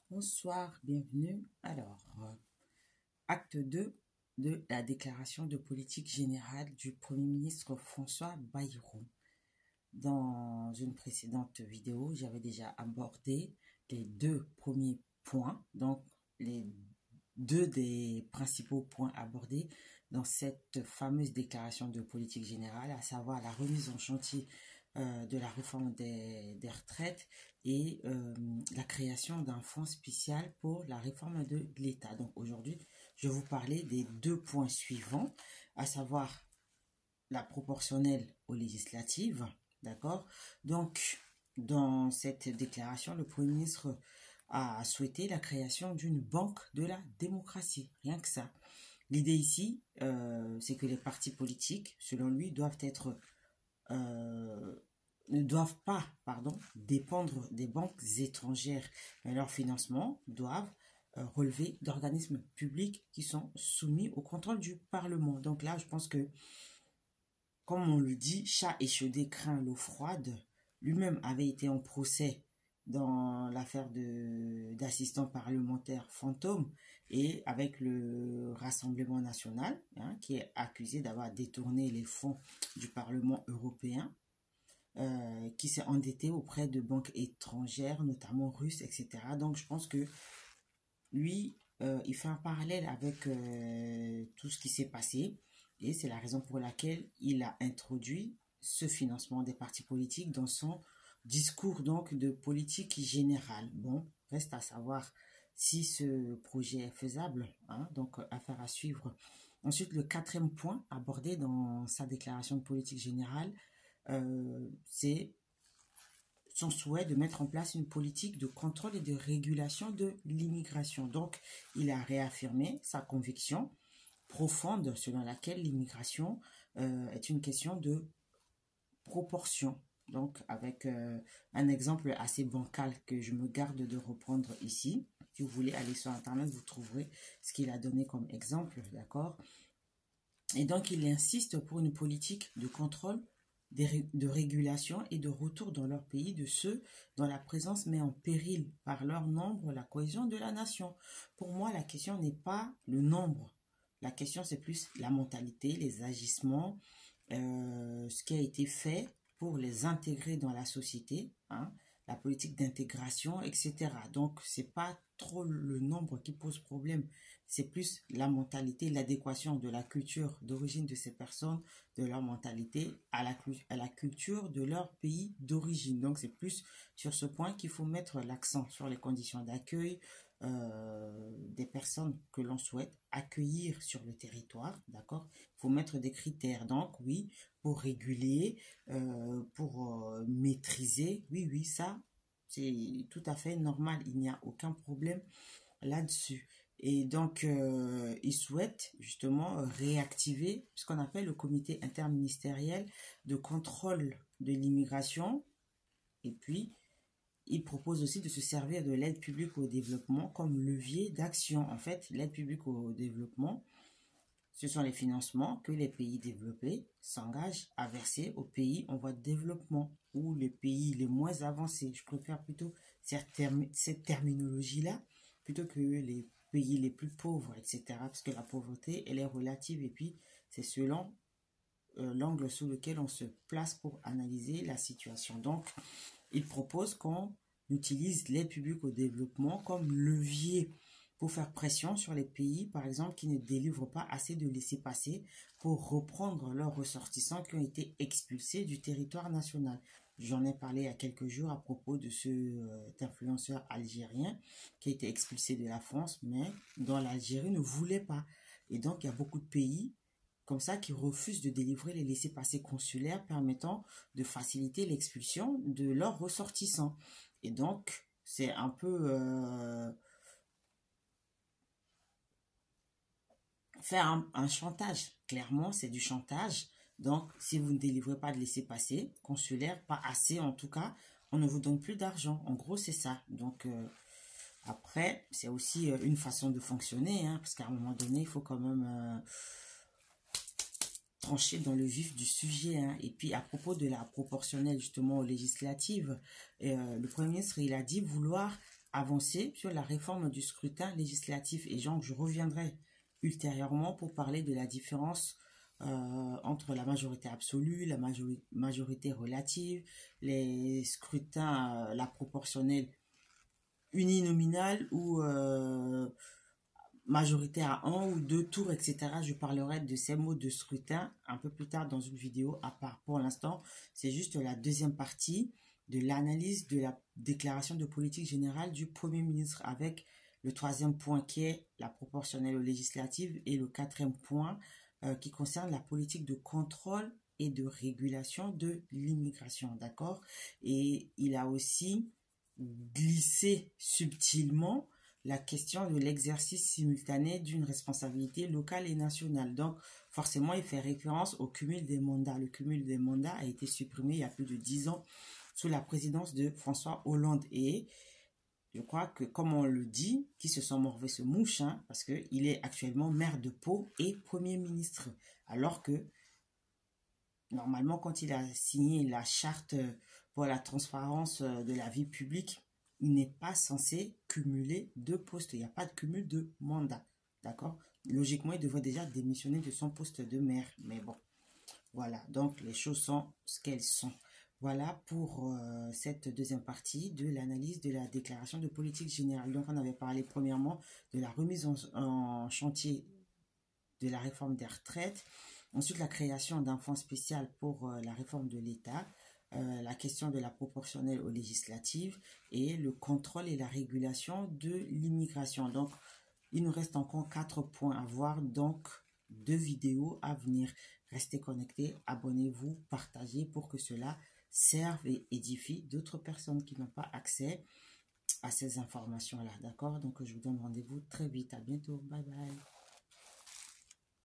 Bonsoir, bienvenue. Acte 2 de la déclaration de politique générale du Premier ministre François Bayrou. Dans une précédente vidéo, j'avais déjà abordé les deux premiers points, donc les deux des principaux points abordés dans cette fameuse déclaration de politique générale, à savoir la remise en chantier de la réforme des retraites et la création d'un fonds spécial pour la réforme de l'État. Donc aujourd'hui, je vais vous parler des deux points suivants, à savoir la proportionnelle aux législatives, d'accord? Donc, dans cette déclaration, le Premier ministre a souhaité la création d'une banque de la démocratie, rien que ça. L'idée ici, c'est que les partis politiques, selon lui, ne doivent pas, dépendre des banques étrangères, mais leurs financements doivent relever d'organismes publics qui sont soumis au contrôle du Parlement. Donc là, je pense que, comme on le dit, chat échaudé craint l'eau froide. Lui-même avait été en procès dans l'affaire d'assistants parlementaires fantômes et avec le Rassemblement national, qui est accusé d'avoir détourné les fonds du Parlement européen, qui s'est endetté auprès de banques étrangères, notamment russes, etc. Donc je pense que lui, il fait un parallèle avec tout ce qui s'est passé et c'est la raison pour laquelle il a introduit ce financement des partis politiques dans son discours donc de politique générale. Bon, reste à savoir si ce projet est faisable, donc affaire à suivre. Ensuite, le quatrième point abordé dans sa déclaration de politique générale, c'est son souhait de mettre en place une politique de contrôle et de régulation de l'immigration. Donc, il a réaffirmé sa conviction profonde selon laquelle l'immigration est une question de proportion. Donc, avec un exemple assez bancal que je me garde de reprendre ici. Si vous voulez aller sur Internet, vous trouverez ce qu'il a donné comme exemple, d'accord? Et donc, il insiste pour une politique de contrôle, de régulation et de retour dans leur pays de ceux dont la présence met en péril par leur nombre la cohésion de la nation. Pour moi, la question n'est pas le nombre. La question, c'est plus la mentalité, les agissements, ce qui a été fait pour les intégrer dans la société, la politique d'intégration, etc. Donc, c'est pas trop le nombre qui pose problème, c'est plus la mentalité, l'adéquation de la culture d'origine de ces personnes, de leur mentalité à la culture de leur pays d'origine. Donc, c'est plus sur ce point qu'il faut mettre l'accent, sur les conditions d'accueil des personnes que l'on souhaite accueillir sur le territoire, d'accord? Il faut mettre des critères, donc oui, pour réguler, pour maîtriser, oui, ça, c'est tout à fait normal, il n'y a aucun problème là-dessus. Et donc, il souhaite justement réactiver ce qu'on appelle le comité interministériel de contrôle de l'immigration. Et puis, il propose aussi de se servir de l'aide publique au développement comme levier d'action. En fait, l'aide publique au développement, ce sont les financements que les pays développés s'engagent à verser aux pays en voie de développement ou les pays les moins avancés. Je préfère plutôt cette terminologie-là plutôt que les pays les plus pauvres, etc. Parce que la pauvreté, elle est relative et puis c'est selon l'angle sous lequel on se place pour analyser la situation. Donc, il propose qu'on utilise l'aide publique au développement comme levier pour faire pression sur les pays, par exemple, qui ne délivrent pas assez de laissez-passer pour reprendre leurs ressortissants qui ont été expulsés du territoire national. J'en ai parlé il y a quelques jours à propos de cet influenceur algérien qui a été expulsé de la France, mais dont l'Algérie ne voulait pas. Et donc, il y a beaucoup de pays comme ça qui refusent de délivrer les laissez-passer consulaires permettant de faciliter l'expulsion de leurs ressortissants. Et donc, c'est un peu faire un chantage. Clairement, c'est du chantage. Donc, si vous ne délivrez pas de laissez-passer consulaire, pas assez en tout cas, on ne vous donne plus d'argent. En gros, c'est ça. Donc, après, c'est aussi une façon de fonctionner, parce qu'à un moment donné, il faut quand même trancher dans le vif du sujet. Et puis, à propos de la proportionnelle, justement, aux législatives, le Premier ministre, il a dit vouloir avancer sur la réforme du scrutin législatif. Et donc, je reviendrai ultérieurement pour parler de la différence entre la majorité absolue, la majorité relative, les scrutins, la proportionnelle uninominale ou majorité à un ou deux tours, etc. Je parlerai de ces modes de scrutin un peu plus tard dans une vidéo à part. Pour l'instant, c'est juste la deuxième partie de l'analyse de la déclaration de politique générale du Premier ministre avec le troisième point qui est la proportionnelle aux législatives et le quatrième point qui concerne la politique de contrôle et de régulation de l'immigration, d'accord? Et il a aussi glissé subtilement la question de l'exercice simultané d'une responsabilité locale et nationale. Donc, forcément, il fait référence au cumul des mandats. Le cumul des mandats a été supprimé il y a plus de 10 ans sous la présidence de François Hollande. Et je crois que, comme on le dit, qui se sont morvés se mouche, hein, parce qu'il est actuellement maire de Pau et Premier ministre. Alors que, normalement, quand il a signé la charte pour la transparence de la vie publique, il n'est pas censé cumuler deux postes. Il n'y a pas de cumul de mandat. D'accord? Logiquement, il devrait déjà démissionner de son poste de maire. Mais bon, voilà. Donc, les choses sont ce qu'elles sont. Voilà pour cette deuxième partie de l'analyse de la déclaration de politique générale. Donc, on avait parlé premièrement de la remise en chantier de la réforme des retraites. Ensuite, la création d'un fonds spécial pour la réforme de l'État. La question de la proportionnelle aux législatives et le contrôle et la régulation de l'immigration. Donc, il nous reste encore 4 points à voir, donc 2 vidéos à venir. Restez connectés, abonnez-vous, partagez pour que cela serve et édifie d'autres personnes qui n'ont pas accès à ces informations-là. D'accord? Donc, je vous donne rendez-vous très vite. À bientôt. Bye bye.